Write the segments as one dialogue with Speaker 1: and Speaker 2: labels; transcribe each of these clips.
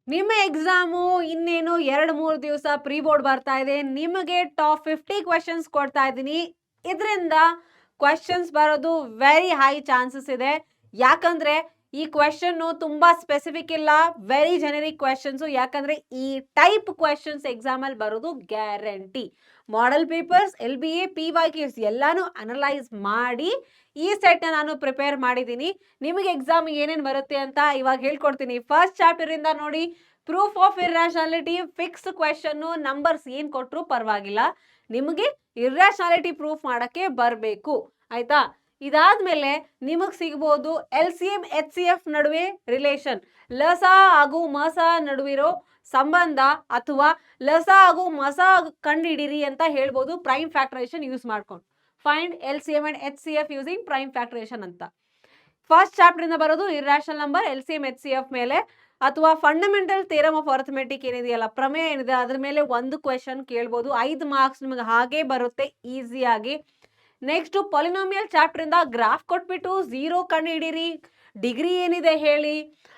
Speaker 1: ನಿಮ್ಮ ಎಕ್ಸಾಮು ಇನ್ನೇನು 2-3 ದಿವಸ ಪ್ರೀ ಬೋರ್ಡ್ ಬರ್ತಾ ಇದೆ. ನಿಮಗೆ ಟಾಪ್ 50 ಕ್ವೆಶ್ಚನ್ಸ್ ಕೊಡ್ತಾ ಇದ್ದೀನಿ. ಇದರಿಂದ ಕ್ವೆಶ್ಚನ್ಸ್ ಬರೋದು ವೆರಿ ಹೈ ಚಾನ್ಸಸ್ ಇದೆ. ಯಾಕಂದ್ರೆ ಈ ಕ್ವೆಶ್ಚನ್ನು ತುಂಬಾ ಸ್ಪೆಸಿಫಿಕ್ ಇಲ್ಲ, ವೆರಿ ಜೆನೆರಿಕ್ ಕ್ವೆಶ್ಚನ್ಸು. ಯಾಕಂದ್ರೆ ಈ ಟೈಪ್ ಕ್ವೆಶ್ಚನ್ಸ್ ಎಕ್ಸಾಮಲ್ಲಿ ಬರೋದು guarantee. Model papers, LBA, PYQs ಎಲ್ಲಾನು ಅನಲೈಸ್ ಮಾಡಿ ಈ ಸೆಟ್ನ ನಾನು ಪ್ರಿಪೇರ್ ಮಾಡಿದ್ದೀನಿ. ನಿಮಗೆ ಎಕ್ಸಾಮ್ ಏನೇನು ಬರುತ್ತೆ ಅಂತ ಇವಾಗ ಹೇಳ್ಕೊಡ್ತೀನಿ. ಫಸ್ಟ್ ಚಾಪ್ಟರ್ ಇಂದ ನೋಡಿ, proof of irrationality, fix question, numbers ಏನ್ ಕೊಟ್ರು ಪರವಾಗಿಲ್ಲ, ನಿಮಗೆ ಇರ್ರಾಷನಾಲಿಟಿ ಪ್ರೂಫ್ ಮಾಡಕ್ಕೆ ಬರಬೇಕು, ಆಯ್ತಾ. ಇದಾದ್ಮೇಲೆ ನಿಮಗ್ ಸಿಗ್ಬೋದು LCM HCF ನಡುವೆ ರಿಲೇಷನ್, ಲಸ ಹಾಗೂ ಮಸ ನಡುವಿರೋ ಸಂಬಂಧ, ಅಥವಾ ಲಸ ಹಾಗೂ ಮಸ ಕಂಡುಹಿಡಿರಿ ಅಂತ ಹೇಳ್ಬೋದು ಪ್ರೈಮ್ ಫ್ಯಾಕ್ಟರೈಸೇಷನ್ ಯೂಸ್ ಮಾಡ್ಕೊಂಡು. Find LCM and HCF using prime factorisation ಅಂತ. ಫಸ್ಟ್ ಚಾಪ್ಟರ್ ಇಂದ ಬರೋದು ಇರ್ರಾಷನಲ್ ನಂಬರ್, LCM HCF ಮೇಲೆ, ಅಥವಾ ಫಂಡಮೆಂಟಲ್ ಥಿಯರಮ್ ಆಫ್ ಅರ್ಥಮೆಟಿಕ್ ಏನಿದೆಯಲ್ಲ, ಪ್ರಮೇಯ ಏನಿದೆ ಅದ್ರ ಮೇಲೆ ಒಂದು ಕ್ವೆಶನ್ ಕೇಳ್ಬೋದು. 5 ಮಾರ್ಕ್ಸ್ ನಿಮಗೆ ಹಾಗೆ ಬರುತ್ತೆ ಈಸಿಯಾಗಿ. ನೆಕ್ಸ್ಟ್ ಪಾಲಿನಾಮಿಯಲ್ ಚಾಪ್ಟರ್ ಇಂದ ಗ್ರಾಫ್ ಕೊಟ್ಬಿಟ್ಟು ಝೀರೋ ಕಂಡು ಹಿಡೀರಿ, ಡಿಗ್ರಿ ಏನಿದೆ ಹೇಳಿ,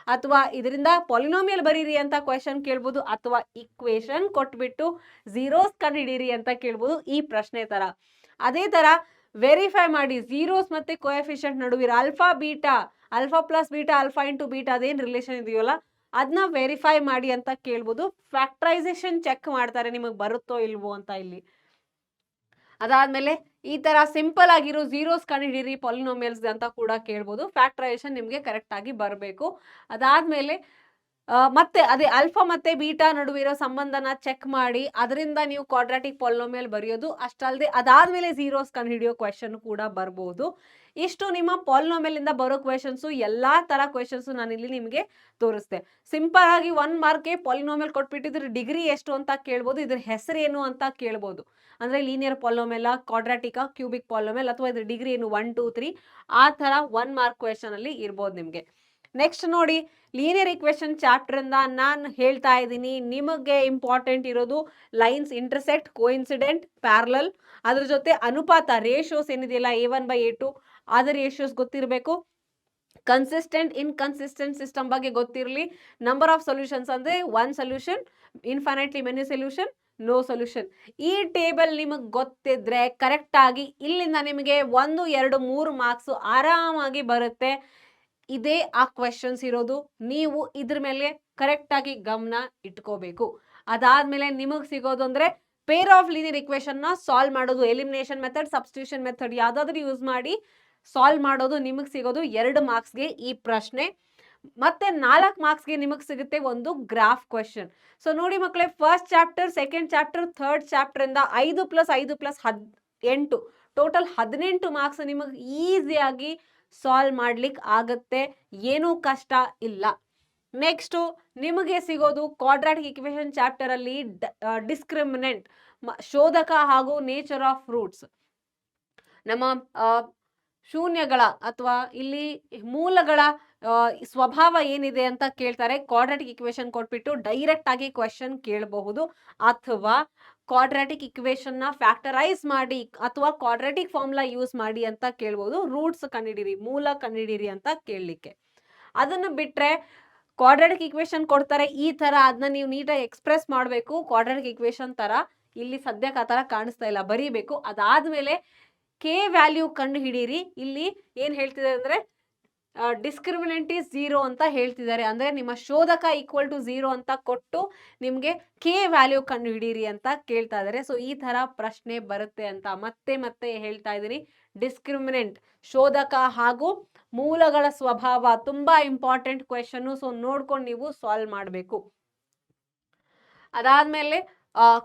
Speaker 1: ಅಥವಾ ಇದರಿಂದ ಪಾಲಿನಾಮಿಯಲ್ ಬರೀರಿ ಅಂತ ಕ್ವೆಶನ್ ಕೇಳ್ಬೋದು, ಅಥವಾ ಇಕ್ವೇಶನ್ ಕೊಟ್ಬಿಟ್ಟು ಝೀರೋಸ್ ಕಂಡು ಹಿಡೀರಿ ಅಂತ ಕೇಳ್ಬೋದು ಈ ಪ್ರಶ್ನೆ ತರ. ಅದೇ ತರ ವೆರಿಫೈ ಮಾಡಿ ಝೀರೋಸ್ ಮತ್ತೆ ಕೋಎಫಿಷಿಯಂಟ್ ನಡುವಿರ alpha beta, alpha plus beta, alpha into beta ಅದೇನು ರಿಲೇಷನ್ ಇದೆಯಲ್ಲ ಅದನ್ನ ವೆರಿಫೈ ಮಾಡಿ ಅಂತ ಕೇಳ್ಬೋದು. ಫ್ಯಾಕ್ಟರೈಸೇಷನ್ ಚೆಕ್ ಮಾಡ್ತಾರೆ ನಿಮಗೆ ಬರುತ್ತೋ ಇಲ್ವೋ ಅಂತ ಇಲ್ಲಿ. ಅದಾದ್ಮೇಲೆ ಈ ತರ ಸಿಂಪಲ್ ಆಗಿರೋ ಝೀರೋಸ್ ಕಂಡುಹಿಡೀರಿ ಪಾಲಿನೋಮಿಯಲ್ಸ್ ಅಂತ ಕೂಡ ಕೇಳ್ಬೋದು. ಫ್ಯಾಕ್ಟರೈಸೇಷನ್ ನಿಮಗೆ ಕರೆಕ್ಟ್ ಆಗಿ ಬರಬೇಕು. ಅದಾದ್ಮೇಲೆ ಮತ್ತೆ ಅದೇ ಆಲ್ಫಾ ಮತ್ತೆ ಬೀಟಾ ನಡುವಿರೋ ಸಂಬಂಧನ ಚೆಕ್ ಮಾಡಿ ಅದರಿಂದ ನೀವು ಕ್ವಾಡ್ರಾಟಿಕ್ ಪಾಲಿನೋಮಿಯಲ್ ಬರೆಯೋದು. ಅಷ್ಟಲ್ಲದೆ ಅದಾದ್ಮೇಲೆ ಝೀರೋಸ್ ಕಂಡುಹಿಡಿಯೋ ಕ್ವೆಶನ್ ಕೂಡ ಬರ್ಬೋದು. ಇಷ್ಟು ನಿಮ್ಮ ಪಾಲಿನೋಮಿಯಲ್ ಇಂದ ಬರೋ ಕ್ವೆಶನ್ಸು. ಎಲ್ಲಾ ತರ ಕ್ವೆಶನ್ಸ್ ನಾನು ಇಲ್ಲಿ ನಿಮಗೆ ತೋರಿಸ್ತೆ. ಸಿಂಪಲ್ ಆಗಿ 1 ಮಾರ್ಕ್ಗೆ ಪಾಲಿನೋಮಿಯಲ್ ಕೊಟ್ಬಿಟ್ಟಿದ್ರೆ ಡಿಗ್ರಿ ಎಷ್ಟು ಅಂತ ಕೇಳ್ಬೋದು, ಇದ್ರ ಹೆಸರೇನು ಅಂತ ಕೇಳ್ಬೋದು. ಅಂದ್ರೆ linear polynomial, quadratic, cubic polynomial, ಅಥವಾ ಇದ್ರ ಡಿಗ್ರಿ ಏನು 1 2 3 ಆ ತರ 1 ಮಾರ್ಕ್ ಕ್ವೆಶನ್ ಅಲ್ಲಿ ಇರ್ಬೋದು ನಿಮ್ಗೆ. ನೆಕ್ಸ್ಟ್ ನೋಡಿ, ಲೀನಿಯರ್ ಇಕ್ವೇಶನ್ ಚಾಪ್ಟರ್ ಇಂದ ನಾನು ಹೇಳ್ತಾ ಇದ್ದೀನಿ. ನಿಮಗೆ ಇಂಪಾರ್ಟೆಂಟ್ ಇರೋದು ಲೈನ್ಸ್ ಇಂಟರ್ಸೆಕ್ಟ್, ಕೋಇನ್ಸಿಡೆಂಟ್, ಪ್ಯಾರಲಲ್, ಅದ್ರ ಜೊತೆ ಅನುಪಾತ ರೇಷಿಯೋಸ್ ಏನಿದೆಯಲ್ಲ A1/A2 ಅದ್ರ ರೇಷಿಯೋಸ್ ಗೊತ್ತಿರಬೇಕು. ಕನ್ಸಿಸ್ಟೆಂಟ್ ಇನ್ಕನ್ಸಿಸ್ಟೆಂಟ್ ಸಿಸ್ಟಮ್ ಬಗ್ಗೆ ಗೊತ್ತಿರಲಿ. ನಂಬರ್ ಆಫ್ ಸೊಲ್ಯೂಷನ್ಸ್ ಅಂದ್ರೆ 1 solution, infinitely many solution, no solution. ಈ ಟೇಬಲ್ ನಿಮಗೆ ಗೊತ್ತಿದ್ರೆ ಕರೆಕ್ಟ್ ಆಗಿ ಇಲ್ಲಿಂದ ನಿಮಗೆ 1 2 3 ಮಾರ್ಕ್ಸ್ ಆರಾಮಾಗಿ ಬರುತ್ತೆ. ಇದೇ ಆ ಕ್ವೆಶನ್ಸ್ ಇರೋದು. ನೀವು ಇದ್ರ ಮೇಲೆ ಕರೆಕ್ಟ್ ಆಗಿ ಗಮನ ಇಟ್ಕೋಬೇಕು. ಅದಾದ್ಮೇಲೆ ನಿಮಗೆ ಸಿಗೋದು ಅಂದ್ರೆ ಪೇರ್ ಆಫ್ ಲೀನಿಯರ್ ಇಕ್ವೇಶನ್ ನ ಸಾಲ್ವ್ ಮಾಡೋದು. ಎಲಿಮಿನೇಷನ್ ಮೆಥಡ್, ಸಬ್ಸ್ಟಿಟ್ಯೂಷನ್ ಮೆಥಡ್ ಯಾವ್ದಾದ್ರು ಯೂಸ್ ಮಾಡಿ ಸಾಲ್ವ್ ಮಾಡೋದು. ನಿಮಗೆ ಸಿಗೋದು 2 ಮಾರ್ಕ್ಸ್ಗೆ ಈ ಪ್ರಶ್ನೆ. ಮತ್ತೆ 4 ಮಾರ್ಕ್ಸ್ಗೆ ನಿಮಗೆ ಸಿಗುತ್ತೆ ಒಂದು ಗ್ರಾಫ್ ಕ್ವೆಶನ್. ಸೊ ನೋಡಿ ಮಕ್ಕಳೇ, first chapter, second chapter, third chapter ಇಂದ 5 + 5 + 8 ಟೋಟಲ್ 18 ಮಾರ್ಕ್ಸ್ ನಿಮಗೆ ಈಸಿಯಾಗಿ ಸಾಲ್ವ್ ಮಾಡ್ಲಿಕ್ಕೆ ಆಗುತ್ತೆ. ಏನೂ ಕಷ್ಟ ಇಲ್ಲ. ನೆಕ್ಸ್ಟ್ ನಿಮಗೆ ಸಿಗೋದು ಕ್ವಾಡ್ರಾಟಿಕ್ ಇಕ್ವೇಶನ್ ಚಾಪ್ಟರ್ ಅಲ್ಲಿ ಡಿಸ್ಕ್ರಿಮಿನೆಂಟ್, ಶೋಧಕ ಹಾಗೂ ನೇಚರ್ ಆಫ್ ರೂಟ್ಸ್, ನಮ್ಮ ಶೂನ್ಯಗಳ ಅಥವಾ ಇಲ್ಲಿ ಮೂಲಗಳ ಸ್ವಭಾವ ಏನಿದೆ ಅಂತ ಕೇಳ್ತಾರೆ. ಕ್ವಾಡ್ರಾಟಿಕ್ ಇಕ್ವೇಶನ್ ಕೊಟ್ಬಿಟ್ಟು ಡೈರೆಕ್ಟ್ ಆಗಿ ಕ್ವೆಶನ್ ಕೇಳಬಹುದು, ಅಥವಾ ಕ್ವಾಡ್ರಾಟಿಕ್ ಇಕ್ವೇಶನ್ ನ ಫ್ಯಾಕ್ಟರೈಸ್ ಮಾಡಿ ಅಥವಾ ಕ್ವಾಡ್ರಾಟಿಕ್ ಫಾರ್ಮುಲಾ ಯೂಸ್ ಮಾಡಿ ಅಂತ ಕೇಳ್ಬೋದು. ರೂಟ್ಸ್ ಕಂಡಿಡಿರಿ, ಮೂಲ ಕಂಡಿಡಿರಿ ಅಂತ ಕೇಳಲಿಕ್ಕೆ. ಅದನ್ನು ಬಿಟ್ರೆ ಕ್ವಾಡ್ರಾಟಿಕ್ ಇಕ್ವೇಶನ್ ಕೊಡ್ತಾರೆ ಈ ತರ, ಅದನ್ನ ನೀವು ನೀಟಾಗಿ ಎಕ್ಸ್ಪ್ರೆಸ್ ಮಾಡಬೇಕು ಕ್ವಾಡ್ರಾಟಿಕ್ ಇಕ್ವೇಶನ್ ತರ. ಇಲ್ಲಿ ಸದ್ಯಕ್ಕೆ ಆ ತರ ಕಾಣಿಸ್ತಾ ಇಲ್ಲ, ಬರೀಬೇಕು. ಅದಾದ್ಮೇಲೆ ಕೆ ವ್ಯಾಲ್ಯೂ ಕಂಡು ಹಿಡೀರಿ. ಇಲ್ಲಿ ಏನ್ ಹೇಳ್ತಿದ್ದಾರೆ ಅಂದ್ರೆ ಡಿಸ್ಕ್ರಿಮಿನೆಂಟ್ ಈಸ್ 0 ಅಂತ ಹೇಳ್ತಿದ್ದಾರೆ. ಅಂದ್ರೆ ನಿಮ್ಮ ಶೋಧಕ ಈಕ್ವಲ್ ಟು 0 ಅಂತ ಕೊಟ್ಟು ನಿಮ್ಗೆ ಕೆ ವ್ಯಾಲ್ಯೂ ಕಂಡು ಹಿಡೀರಿ ಅಂತ ಕೇಳ್ತಾ ಇದ್ದಾರೆ. ಸೊ ಈ ತರ ಪ್ರಶ್ನೆ ಬರುತ್ತೆ ಅಂತ ಮತ್ತೆ ಮತ್ತೆ ಹೇಳ್ತಾ ಇದ್ದೀನಿ. ಡಿಸ್ಕ್ರಿಮಿನೆಂಟ್, ಶೋಧಕ ಹಾಗೂ ಮೂಲಗಳ ಸ್ವಭಾವ ತುಂಬಾ ಇಂಪಾರ್ಟೆಂಟ್ ಕ್ವೆಶನ್. ಸೊ ನೋಡ್ಕೊಂಡು ನೀವು ಸಾಲ್ವ್ ಮಾಡಬೇಕು. ಅದಾದ್ಮೇಲೆ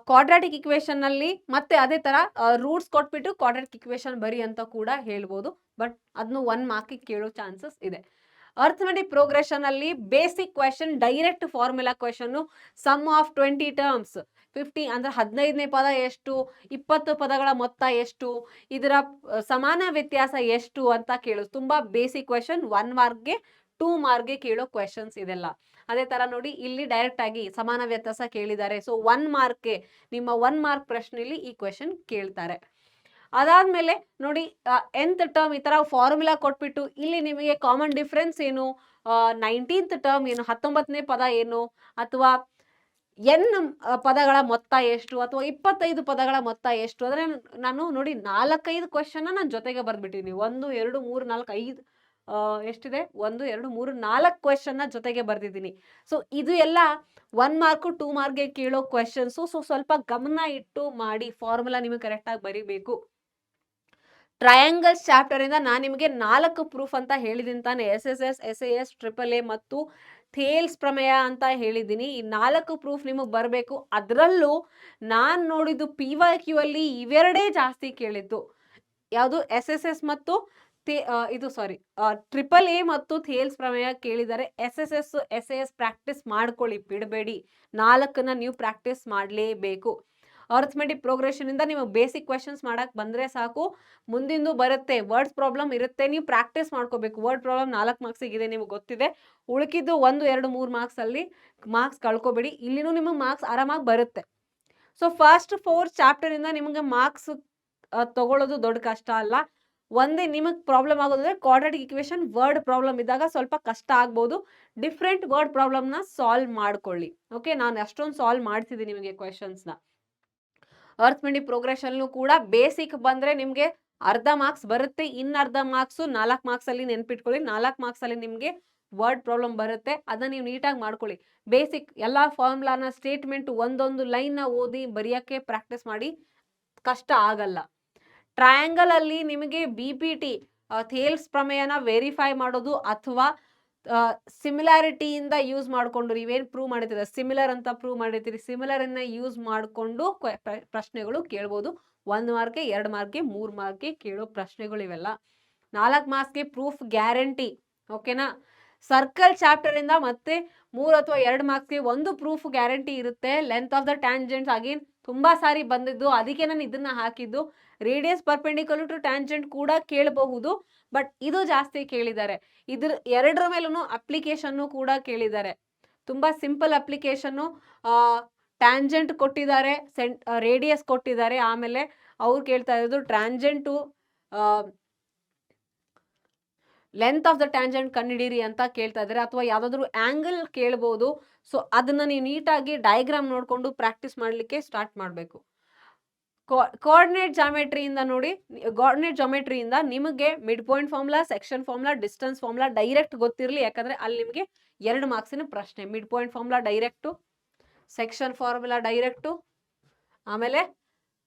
Speaker 1: ಕ್ವಾಡ್ರಾಟಿಕ್ ಇಕ್ವೇಶನ್ ನಲ್ಲಿ ಮತ್ತೆ ಅದೇ ತರ ರೂಟ್ಸ್ ಕೊಟ್ಬಿಟ್ಟು ಕ್ವಾಡ್ರಾಟಿಕ್ ಇಕ್ವೇಶನ್ ಬರಿ ಅಂತ ಕೂಡ ಹೇಳ್ಬೋದು. ಬಟ್ ಅದನ್ನು 1 ಮಾರ್ಕ್ ಕೇಳೋ ಚಾನ್ಸಸ್ ಇದೆ. ಅರ್ಥಮೆಟಿಕ್ ಪ್ರೋಗ್ರೆಷನ್ ಅಲ್ಲಿ basic question, direct formula question. Sum of 20 terms 50 ಅಂದ್ರೆ 15ನೇ ಪದ ಎಷ್ಟು, 20 ಪದಗಳ ಮೊತ್ತ ಎಷ್ಟು, ಇದರ ಸಮಾನ ವ್ಯತ್ಯಾಸ ಎಷ್ಟು ಅಂತ ಕೇಳೋದು. ತುಂಬಾ ಬೇಸಿಕ್ ಕ್ವೆಶನ್, 1 ಮಾರ್ಕ್ಗೆ 2 ಮಾರ್ಕ್ಗೆ ಕೇಳೋ ಕ್ವೆಶನ್ಸ್ ಇದೆಲ್ಲ. ಅದೇ ತರ ನೋಡಿ, ಇಲ್ಲಿ ಡೈರೆಕ್ಟ್ ಆಗಿ ಸಮಾನ ವ್ಯತ್ಯಾಸ ಕೇಳಿದ್ದಾರೆ. ಸೊ 1 ಮಾರ್ಕ್ಗೆ ನಿಮ್ಮ 1 ಮಾರ್ಕ್ ಪ್ರಶ್ನೆಯಲ್ಲಿ ಈ ಕ್ವೆಶನ್ ಕೇಳ್ತಾರೆ. ಅದಾದ್ಮೇಲೆ ನೋಡಿ nth ಟರ್ಮ್ ಈ ತರ ಫಾರ್ಮುಲಾ ಕೊಟ್ಬಿಟ್ಟು ಇಲ್ಲಿ ನಿಮಗೆ ಕಾಮನ್ ಡಿಫರೆನ್ಸ್ ಏನು, 19th ಟರ್ಮ್ ಏನು, 19ನೇ ಪದ ಏನು, ಅಥವಾ ಎನ್ ಪದಗಳ ಮೊತ್ತ ಎಷ್ಟು, ಅಥವಾ 25 ಪದಗಳ ಮೊತ್ತ ಎಷ್ಟು, ಅಂದ್ರೆ ನಾನು ನೋಡಿ 4-5 ಕ್ವೆಶನ್ ನಾನು ಜೊತೆಗೆ ಬರ್ದ್ಬಿಟ್ಟಿನಿ. 1 2 3 4 5 ಎಷ್ಟಿದೆ, 1 2 3 4 ಕ್ವೆಶನ್ ಜೊತೆಗೆ ಬರ್ದಿದ್ದೀನಿ. ಸೊ ಇದು ಎಲ್ಲ 1 ಮಾರ್ಕ್ 2 ಮಾರ್ಕ್ಗೆ ಕೇಳೋ ಕ್ವೆಶನ್ಸು. ಸೊ ಸ್ವಲ್ಪ ಗಮನ ಇಟ್ಟು ಮಾಡಿ, ಫಾರ್ಮುಲಾ ನಿಮಗೆ ಕರೆಕ್ಟ್ ಆಗಿ ಬರಿಬೇಕು. ಟ್ರಯಾಂಗಲ್ಸ್ ಚಾಪ್ಟರ್ ಇಂದ ನಾನು ನಿಮಗೆ 4 ಪ್ರೂಫ್ ಅಂತ ಹೇಳಿದ್ದೀನಿ ತಾನೆ, SSS, SAS, AAA ಮತ್ತು ಥೇಲ್ಸ್ ಪ್ರಮೇಯ ಅಂತ ಹೇಳಿದ್ದೀನಿ. ಈ 4 ಪ್ರೂಫ್ ನಿಮಗೆ ಬರಬೇಕು. ಅದರಲ್ಲೂ ನಾನು ನೋಡಿದ್ದು PYQ ಅಲ್ಲಿ ಇವೆರಡೇ ಜಾಸ್ತಿ ಕೇಳಿದ್ದು. ಯಾವುದು, SSS ಮತ್ತು AAA ಮತ್ತು ಥೇಲ್ಸ್ ಪ್ರಮೇಯ ಕೇಳಿದ್ದಾರೆ. SSS, SAS ಪ್ರಾಕ್ಟೀಸ್ ಮಾಡ್ಕೊಳ್ಳಿ, ಬಿಡಬೇಡಿ. 4ನ್ನ ನೀವು ಪ್ರಾಕ್ಟೀಸ್ ಮಾಡಲೇಬೇಕು. ಅರ್ಥಮೆಟಿಕ್ ಪ್ರೋಗ್ರೆಷನ್ ಇಂದ ನಿಮಗೆ ಬೇಸಿಕ್ ಕ್ವೆಶನ್ಸ್ ಮಾಡಕ್ ಬಂದ್ರೆ ಸಾಕು. ಮುಂದಿಂದು ಬರುತ್ತೆ, ವರ್ಡ್ಸ್ ಪ್ರಾಬ್ಲಮ್ ಇರುತ್ತೆ, ನೀವು ಪ್ರಾಕ್ಟೀಸ್ ಮಾಡ್ಕೋಬೇಕು. ವರ್ಡ್ ಪ್ರಾಬ್ಲಮ್ 4 ಮಾರ್ಕ್ಸಿಗೆ ಇದೆ, ನಿಮಗೆ ಗೊತ್ತಿದೆ. ಉಳುಕಿದ್ದು 1 2 3 ಮಾರ್ಕ್ಸ್ ಅಲ್ಲಿ ಮಾರ್ಕ್ಸ್ ಕಳ್ಕೊಬೇಡಿ. ಇಲ್ಲಿನೂ ನಿಮಗೆ ಮಾರ್ಕ್ಸ್ ಆರಾಮಾಗಿ ಬರುತ್ತೆ. ಸೊ ಫಸ್ಟ್ 4 ಚಾಪ್ಟರ್ ಇಂದ ನಿಮಗೆ ಮಾರ್ಕ್ಸ್ ತಗೊಳ್ಳೋದು ದೊಡ್ಡ ಕಷ್ಟ ಅಲ್ಲ. ಒಂದೇ ನಿಮಗೆ ಪ್ರಾಬ್ಲಮ್ ಆಗೋದಂದ್ರೆ ಕ್ವಾಡ್ರಾಟಿಕ್ ಇಕ್ವೇಶನ್ ವರ್ಡ್ ಪ್ರಾಬ್ಲಮ್ ಇದ್ದಾಗ ಸ್ವಲ್ಪ ಕಷ್ಟ ಆಗ್ಬೋದು. ಡಿಫ್ರೆಂಟ್ ವರ್ಡ್ ಪ್ರಾಬ್ಲಮ್ನ ಸಾಲ್ವ್ ಮಾಡ್ಕೊಳ್ಳಿ. ಓಕೆ, ನಾನು ಅಷ್ಟೊಂದು ಸಾಲ್ವ್ ಮಾಡ್ತಿದ್ದೀನಿ ನಿಮಗೆ ಕ್ವೆಶನ್ಸ್ನ. ಅರ್ಥಮೆಟಿಕ್ ಪ್ರೋಗ್ರೆಷನ್ ಕೂಡ ಬೇಸಿಕ್ ಬಂದ್ರೆ ನಿಮಗೆ ಅರ್ಧ ಮಾರ್ಕ್ಸ್ ಬರುತ್ತೆ. ಇನ್ನರ್ಧ ಮಾರ್ಕ್ಸ್ 4 ಮಾರ್ಕ್ಸ್ ಅಲ್ಲಿ ನೆನ್ಪಿಟ್ಕೊಳ್ಳಿ. 4 ಮಾರ್ಕ್ಸ್ ಅಲ್ಲಿ ನಿಮಗೆ ವರ್ಡ್ ಪ್ರಾಬ್ಲಮ್ ಬರುತ್ತೆ, ಅದನ್ನ ನೀವು ನೀಟಾಗಿ ಮಾಡ್ಕೊಳ್ಳಿ. ಬೇಸಿಕ್ ಎಲ್ಲಾ ಫಾರ್ಮುಲಾನ, ಸ್ಟೇಟ್ಮೆಂಟ್ ಒಂದೊಂದು ಲೈನ್ ನ ಓದಿ ಬರೆಯಕ್ಕೆ ಪ್ರಾಕ್ಟೀಸ್ ಮಾಡಿ, ಕಷ್ಟ ಆಗಲ್ಲ. ಟ್ರಯಾಂಗಲ್ ಅಲ್ಲಿ ನಿಮಗೆ BPT ಥೇಲ್ಸ್ ಪ್ರಮೇಯನ ವೆರಿಫೈ ಮಾಡೋದು ಅಥವಾ ಸಿಮಿಲಾರಿಟಿಯಿಂದ ಯೂಸ್ ಮಾಡಿಕೊಂಡು ನೀವೇನು ಪ್ರೂವ್ ಮಾಡಿರ್ತೀರ, ಸಿಮಿಲರ್ ಅಂತ ಪ್ರೂವ್ ಮಾಡಿರ್ತೀರಿ, ಸಿಮಿಲರ್ ಅನ್ನ ಯೂಸ್ ಮಾಡಿಕೊಂಡು ಪ್ರಶ್ನೆಗಳು ಕೇಳ್ಬೋದು. 1 ಮಾರ್ಕ್ಗೆ, 2 ಮಾರ್ಕ್ಗೆ, 3 ಮಾರ್ಕ್ಗೆ ಕೇಳೋ ಪ್ರಶ್ನೆಗಳು ಇವೆಲ್ಲ. 4 ಮಾರ್ಕ್ಸ್ಗೆ ಪ್ರೂಫ್ ಗ್ಯಾರಂಟಿ. ಓಕೆನಾ. ಸರ್ಕಲ್ ಚಾಪ್ಟರ್ ಇಂದ ಮತ್ತೆ 3 ಅಥವಾ 2 ಮಾರ್ಕ್ಸ್ಗೆ ಒಂದು ಪ್ರೂಫ್ ಗ್ಯಾರಂಟಿ ಇರುತ್ತೆ. Length of the tangents again ತುಂಬಾ ಸಾರಿ ಬಂದಿದ್ದು, ಅದಕ್ಕೆ ನಾನು ಇದನ್ನ ಹಾಕಿದ್ದು. ರೇಡಿಯಸ್ ಪರ್ಪೆಂಡಿಕ್ಯುಲರ್ ಟು ಟ್ಯಾಂಜೆಂಟ್ ಕೂಡ ಕೇಳಬಹುದು, ಬಟ್ ಇದು ಜಾಸ್ತಿ ಕೇಳಿದ್ದಾರೆ. ಇದ್ರ ಎರಡರ ಮೇಲೂ ಅಪ್ಲಿಕೇಶನ್ ಕೂಡ ಕೇಳಿದ್ದಾರೆ. ತುಂಬಾ ಸಿಂಪಲ್ ಅಪ್ಲಿಕೇಶನ್. ಟ್ಯಾಂಜೆಂಟ್ ಕೊಟ್ಟಿದ್ದಾರೆ, ರೇಡಿಯಸ್ ಕೊಟ್ಟಿದ್ದಾರೆ, ಆಮೇಲೆ ಅವ್ರು ಕೇಳ್ತಾ ಇರೋದು ಟ್ಯಾಂಜೆಂಟು ಲೆಂತ್ ಆಫ್ ದ ಟ್ಯಾಂಜೆಂಟ್ ಕಂಡುಹಿಡೀರಿ ಅಂತ ಕೇಳ್ತಾ ಇದ್ದಾರೆ, ಅಥವಾ ಯಾವ್ದಾದ್ರು ಆಂಗಲ್ ಕೇಳ್ಬೋದು. ಸೊ ಅದನ್ನ ನೀವು ನೀಟಾಗಿ ಡಯಾಗ್ರಾಮ್ ನೋಡ್ಕೊಂಡು ಪ್ರಾಕ್ಟೀಸ್ ಮಾಡ್ಲಿಕ್ಕೆ ಸ್ಟಾರ್ಟ್ ಮಾಡಬೇಕು. ಕೋಆರ್ಡಿನೇಟ್ ಜಾಮೆಟ್ರಿಯಿಂದ ನೋಡಿ, ಕೋಆರ್ಡಿನೇಟ್ ಜಾಮೆಟ್ರಿಯಿಂದ ನಿಮಗೆ mid point formula, section formula, distance formula direct ಗೊತ್ತಿರಲಿ. ಯಾಕಂದ್ರೆ ಅಲ್ಲಿ ನಿಮಗೆ 2 ಮಾರ್ಕ್ಸಿನ ಪ್ರಶ್ನೆ. Mid point formula direct, section formula direct. ಆಮೇಲೆ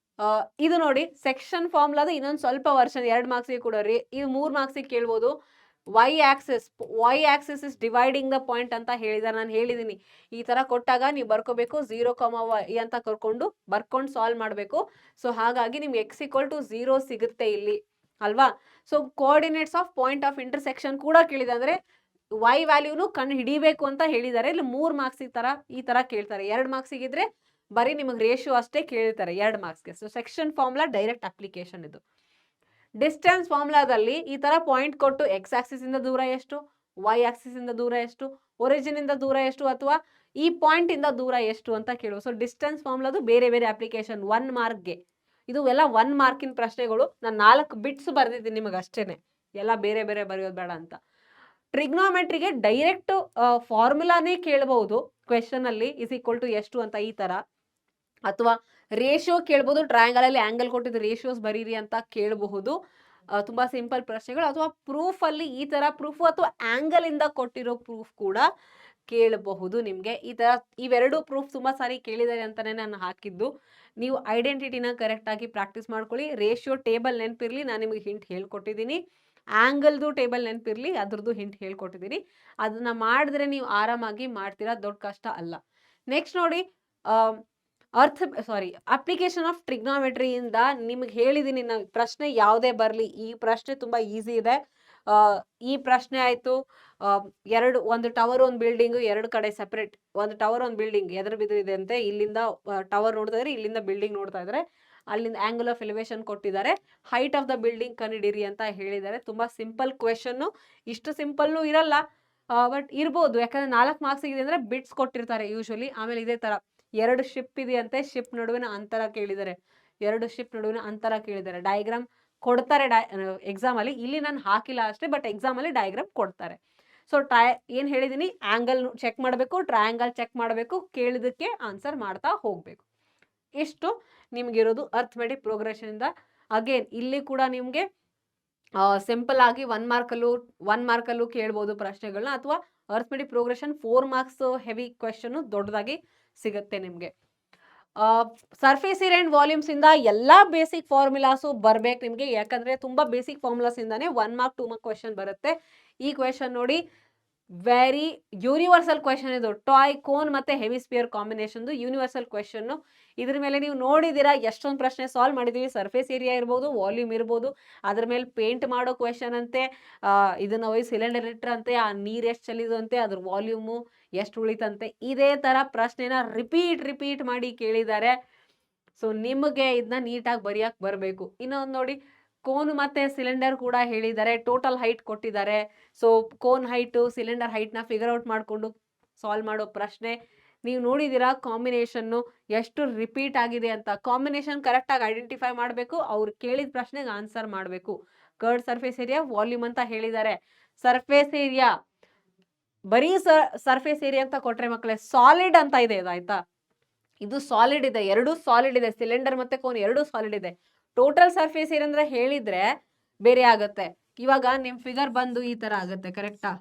Speaker 1: ಇದು ನೋಡಿ, ಸೆಕ್ಷನ್ ಫಾರ್ಮುಲಾದ ಇನ್ನೊಂದು ಸ್ವಲ್ಪ ವರ್ಷನ್ 2 ಮಾರ್ಕ್ಸಿಗೆ ಕೂಡ ರೀ, ಇದು 3 ಮಾರ್ಕ್ಸಿಗೆ ಕೇಳ್ಬೋದು. Y axis is dividing the point ಅಂತ ಹೇಳಿದ್ದಾರೆ. ನಾನು ಹೇಳಿದ್ದೀನಿ, ಈ ತರ ಕೊಟ್ಟಾಗ ನೀವು ಬರ್ಕೋಬೇಕು 0, ಅಂತ ಬರ್ಕೊಂಡು ಸಾಲ್ವ್ ಮಾಡಬೇಕು. ಸೊ ಹಾಗಾಗಿ ನಿಮ್ಗೆ x=0 ಸಿಗುತ್ತೆ ಇಲ್ಲಿ ಅಲ್ವಾ. So coordinates of point of intersection ಕೂಡ ಕೇಳಿದೆ, ಅಂದ್ರೆ y ವ್ಯಾಲ್ಯೂನು ಕಂಡು ಹಿಡಿಬೇಕು ಅಂತ ಹೇಳಿದ್ದಾರೆ. ಇಲ್ಲಿ 3 ಮಾರ್ಕ್ಸ್ ಈ ತರ ಕೇಳ್ತಾರೆ. 2 ಮಾರ್ಕ್ಸಿಗೆ ಇದ್ರೆ ಬರೀ ನಿಮಗೆ ರೇಷಿಯೋ ಅಷ್ಟೇ ಕೇಳ್ತಾರೆ 2 ಮಾರ್ಕ್ಸ್ಗೆ. So section formula direct application ಇದು. ಡಿಸ್ಟೆನ್ಸ್ ಫಾರ್ಮುಲಾದಲ್ಲಿ ಈ ತರ ಪಾಯಿಂಟ್ ಕೊಟ್ಟು ಎಕ್ಸ್ ಆಕ್ಸಿಸ್ ಇಂದ ದೂರ ಎಷ್ಟು, ವೈ ಆಕ್ಸಿಸ್ ಇಂದ ದೂರ ಎಷ್ಟು, ಒರಿಜಿನ್ ಇಂದ ದೂರ ಎಷ್ಟು, ಅಥವಾ ಈ ಪಾಯಿಂಟ್ ಇಂದ ದೂರ ಎಷ್ಟು ಅಂತ ಕೇಳುವ. ಸೊ ಡಿಸ್ಟೆನ್ಸ್ ಫಾರ್ಮುಲಾದು ಬೇರೆ ಬೇರೆ ಅಪ್ಲಿಕೇಶನ್ 1 ಮಾರ್ಕ್ಗೆ. ಇದು ಎಲ್ಲ 1 ಮಾರ್ಕಿನ ಪ್ರಶ್ನೆಗಳು. ನಾನು 4 ಬಿಟ್ಸ್ ಬರ್ದಿದ್ದೀನಿ ನಿಮಗೆ ಅಷ್ಟೇನೆ, ಎಲ್ಲ ಬೇರೆ ಬೇರೆ ಬರೆಯೋದು ಬೇಡ ಅಂತ. ಟ್ರಿಗ್ನೋಮೆಟ್ರಿಗೆ ಡೈರೆಕ್ಟ್ ಫಾರ್ಮುಲಾನೇ ಕೇಳಬಹುದು ಕ್ವೆಶನ್ ಅಲ್ಲಿ, = ಎಷ್ಟು ಅಂತ ಈ ತರ, ಅಥವಾ ರೇಷಿಯೋ ಕೇಳ್ಬೋದು. ಟ್ರಯಾಂಗಲ್ ಅಲ್ಲಿ ಆಂಗಲ್ ಕೊಟ್ಟಿದ್ದು ರೇಷಿಯೋಸ್ ಬರೀರಿ ಅಂತ ಕೇಳಬಹುದು. ತುಂಬಾ ಸಿಂಪಲ್ ಪ್ರಶ್ನೆಗಳು. ಅಥವಾ ಪ್ರೂಫ್ ಅಲ್ಲಿ ಈ ತರ ಪ್ರೂಫ್, ಅಥವಾ ಆಂಗಲ್ ಇಂದ ಕೊಟ್ಟಿರೋ ಪ್ರೂಫ್ ಕೂಡ ಕೇಳಬಹುದು ನಿಮ್ಗೆ. ಈ ತರ ಇವೆರಡು ಪ್ರೂಫ್ ತುಂಬಾ ಸಾರಿ ಕೇಳಿದ್ದಾರೆ ಅಂತಾನೆ ನಾನು ಹಾಕಿದ್ದು. ನೀವು ಐಡೆಂಟಿಟಿನ ಕರೆಕ್ಟ್ ಆಗಿ ಪ್ರಾಕ್ಟೀಸ್ ಮಾಡ್ಕೊಳ್ಳಿ. ರೇಷಿಯೋ ಟೇಬಲ್ ನೆನಪಿರ್ಲಿ, ನಾನು ನಿಮಗೆ ಹಿಂಟ್ ಹೇಳ್ಕೊಟ್ಟಿದ್ದೀನಿ. ಆಂಗಲ್ದು ಟೇಬಲ್ ನೆನಪಿರ್ಲಿ, ಅದ್ರದ್ದು ಹಿಂಟ್ ಹೇಳ್ಕೊಟ್ಟಿದ್ದೀನಿ. ಅದನ್ನ ಮಾಡಿದ್ರೆ ನೀವು ಆರಾಮಾಗಿ ಮಾಡ್ತೀರಾ, ದೊಡ್ಡ ಕಷ್ಟ ಅಲ್ಲ. ನೆಕ್ಸ್ಟ್ ನೋಡಿ, ಅಪ್ಲಿಕೇಶನ್ ಆಫ್ ಟ್ರಿಗ್ನೋಮೆಟ್ರಿಯಿಂದ ನಿಮ್ಗೆ ಹೇಳಿದ್ದೀನಿ ನಾನು, ಪ್ರಶ್ನೆ ಯಾವುದೇ ಬರಲಿ, ಈ ಪ್ರಶ್ನೆ ತುಂಬಾ ಈಸಿ ಇದೆ. ಈ ಪ್ರಶ್ನೆ ಆಯ್ತು, ಒಂದು ಟವರ್, ಒಂದು ಬಿಲ್ಡಿಂಗ್, 2 ಕಡೆ ಸೆಪರೇಟ್. ಒಂದು ಟವರ್, ಒಂದು ಬಿಲ್ಡಿಂಗ್ ಎದುರು ಬಿದ್ದಿದೆ ಅಂತೆ. ಇಲ್ಲಿಂದ ಟವರ್ ನೋಡ್ತಾ ಇದ್ರೆ, ಇಲ್ಲಿಂದ ಬಿಲ್ಡಿಂಗ್ ನೋಡ್ತಾ ಇದ್ರೆ, ಅಲ್ಲಿಂದ ಆಂಗಲ್ ಆಫ್ ಎಲಿವೇಶನ್ ಕೊಟ್ಟಿದ್ದಾರೆ, ಹೈಟ್ ಆಫ್ ದ ಬಿಲ್ಡಿಂಗ್ ಕಂಡುಹಿಡಿಯಿರಿ ಅಂತ ಹೇಳಿದ್ದಾರೆ. ತುಂಬಾ ಸಿಂಪಲ್ ಕ್ವೆಶನ್. ಇಷ್ಟು ಸಿಂಪಲ್ಲು ಇರಲ್ಲ, ಬಟ್ ಇರ್ಬೋದು, ಯಾಕಂದ್ರೆ 4 ಮಾರ್ಕ್ಸ್ ಇದೆ ಅಂದ್ರೆ ಬಿಟ್ಸ್ ಕೊಟ್ಟಿರ್ತಾರೆ ಯೂಶಲಿ. ಆಮೇಲೆ ಇದೇ ತರ 2 ಶಿಪ್ ಇದೆಯಂತೆ, ಶಿಪ್ ನಡುವಿನ ಅಂತರ ಕೇಳಿದ್ದಾರೆ. 2 ಶಿಪ್ ನಡುವಿನ ಅಂತರ ಕೇಳಿದ್ದಾರೆ. ಡಯಾಗ್ರಾಮ್ ಕೊಡ್ತಾರೆ ಎಕ್ಸಾಮ್ ಅಲ್ಲಿ. ಇಲ್ಲಿ ನಾನು ಹಾಕಿಲ್ಲ ಅಷ್ಟೇ, ಬಟ್ ಎಕ್ಸಾಮ್ ಅಲ್ಲಿ ಡಯಾಗ್ರಾಮ್ ಕೊಡ್ತಾರೆ. ಸೊ ಏನು ಹೇಳಿದೀನಿ, ಆಂಗಲ್ ಚೆಕ್ ಮಾಡಬೇಕು, ಟ್ರಯಾಂಗಲ್ ಚೆಕ್ ಮಾಡಬೇಕು, ಕೇಳಿದಕ್ಕೆ ಆನ್ಸರ್ ಮಾಡ್ತಾ ಹೋಗ್ಬೇಕು. ಇಷ್ಟು ನಿಮ್ಗಿರೋದು ಅರ್ಥಮೆಟಿಕ್ ಪ್ರೋಗ್ರೆಷನ್ ಇಂದ. ಅಗೇನ್ ಇಲ್ಲಿ ಕೂಡ ನಿಮ್ಗೆ ಸಿಂಪಲ್ ಆಗಿ 1 ಮಾರ್ಕಲ್ಲೂ ಕೇಳ್ಬೋದು ಪ್ರಶ್ನೆಗಳನ್ನ, ಅಥವಾ arithmetic progression 4 marks heavy question ದೊಡ್ಡದಾಗಿ ಸಿಗುತ್ತೆ ನಿಮ್ಗೆ. ಸರ್ಫೇಸ್ ಏರಿಯಾ ಅಂಡ್ ವಾಲ್ಯೂಮ್ಸ್ ಇಂದ ಎಲ್ಲಾ ಬೇಸಿಕ್ ಫಾರ್ಮುಲಾಸು ಬರ್ಬೇಕು ನಿಮ್ಗೆ, ಯಾಕಂದ್ರೆ ತುಂಬಾ ಬೇಸಿಕ್ ಫಾರ್ಮುಲಾಸ್ ಇಂದಾನೆ 1 ಮಾರ್ಕ್ 2 ಮಾರ್ಕ್ ಕ್ವೆಶನ್ ಬರುತ್ತೆ. ಈ ಕ್ವೆಶನ್ ನೋಡಿ ವೆರಿ ಯೂನಿವರ್ಸಲ್ ಕ್ವೆಶನ್ ಇದು. ಟಾಯ್ ಕೋನ್ ಮತ್ತೆ hemisphere combination universal question. ಇದ್ರ ಮೇಲೆ ನೀವು ನೋಡಿದಿರಾ ಎಷ್ಟೊಂದು ಪ್ರಶ್ನೆ ಸಾಲ್ವ್ ಮಾಡಿದೀವಿ. ಸರ್ಫೇಸ್ ಏರಿಯಾ ಇರ್ಬೋದು, ವಾಲ್ಯೂಮ್ ಇರ್ಬೋದು, ಅದ್ರ ಮೇಲೆ ಪೇಂಟ್ ಮಾಡೋ ಕ್ವೆಶನ್ ಅಂತೆ, ಇದನ್ನ ಹೋಗಿ ಸಿಲಿಂಡರ್ ಇಟ್ರಂತೆ, ಆ ನೀರ್ ಎಷ್ಟು ಚಲಿದು ಅಂತೆ, ಅದ್ರ ವಾಲ್ಯೂಮು ಎಷ್ಟು ಉಳಿತಂತೆ, ಇದೇ ತರ ಪ್ರಶ್ನೆನ ರಿಪೀಟ್ ಮಾಡಿ ಕೇಳಿದ್ದಾರೆ. ಸೊ ನಿಮಗೆ ಇದನ್ನ ನೀಟಾಗಿ ಬರೆಯಕ್ ಬರಬೇಕು. ಇನ್ನೊಂದು ನೋಡಿ, ಕೋನ್ ಮತ್ತೆ ಸಿಲಿಂಡರ್ ಕೂಡ ಹೇಳಿದ್ದಾರೆ, ಟೋಟಲ್ ಹೈಟ್ ಕೊಟ್ಟಿದ್ದಾರೆ. So cone height cylinder height ನ ಫಿಗರ್ ಔಟ್ ಮಾಡ್ಕೊಂಡು ಸಾಲ್ವ್ ಮಾಡೋ ಪ್ರಶ್ನೆ. ನೀವು ನೋಡಿದಿರಾ ಕಾಂಬಿನೇಷನ್ ಎಷ್ಟು ರಿಪೀಟ್ ಆಗಿದೆ ಅಂತ. ಕಾಂಬಿನೇಷನ್ ಕರೆಕ್ಟ್ ಆಗಿ ಐಡೆಂಟಿಫೈ ಮಾಡಬೇಕು, ಅವ್ರು ಕೇಳಿದ ಪ್ರಶ್ನೆಗೆ ಆನ್ಸರ್ ಮಾಡಬೇಕು. ಕರ್ಡ್ ಸರ್ಫೇಸ್ ಏರಿಯಾ, ವಾಲ್ಯೂಮ್ ಅಂತ ಹೇಳಿದ್ದಾರೆ. ಸರ್ಫೇಸ್ ಏರಿಯಾ ಬರೀ ಸರ್ಫೇಸ್ ಏರಿಯಾ ಅಂತ ಕೊಟ್ರೆ ಮಕ್ಕಳೇ ಸಾಲಿಡ್ ಅಂತ ಇದೆ, ಆಯ್ತಾ. ಇದು ಸಾಲಿಡ್ ಇದೆ, ಎರಡು ಸಾಲಿಡ್ ಇದೆ, ಸಿಲಿಂಡರ್ ಮತ್ತೆ ಕೋನ್ ಎರಡು ಸಾಲಿಡ್ ಇದೆ. ಟೋಟಲ್ ಸರ್ಫೇಸ್ ಏರಿಯಾ ಅಂದ್ರೆ ಹೇಳಿದ್ರೆ ಬೇರೆ ಆಗುತ್ತೆ. ಇವಾಗ ನಿಮ್ ಫಿಗರ್ ಬಂದು ಈ ತರ ಆಗುತ್ತೆ, ಕರೆಕ್ಟಾ?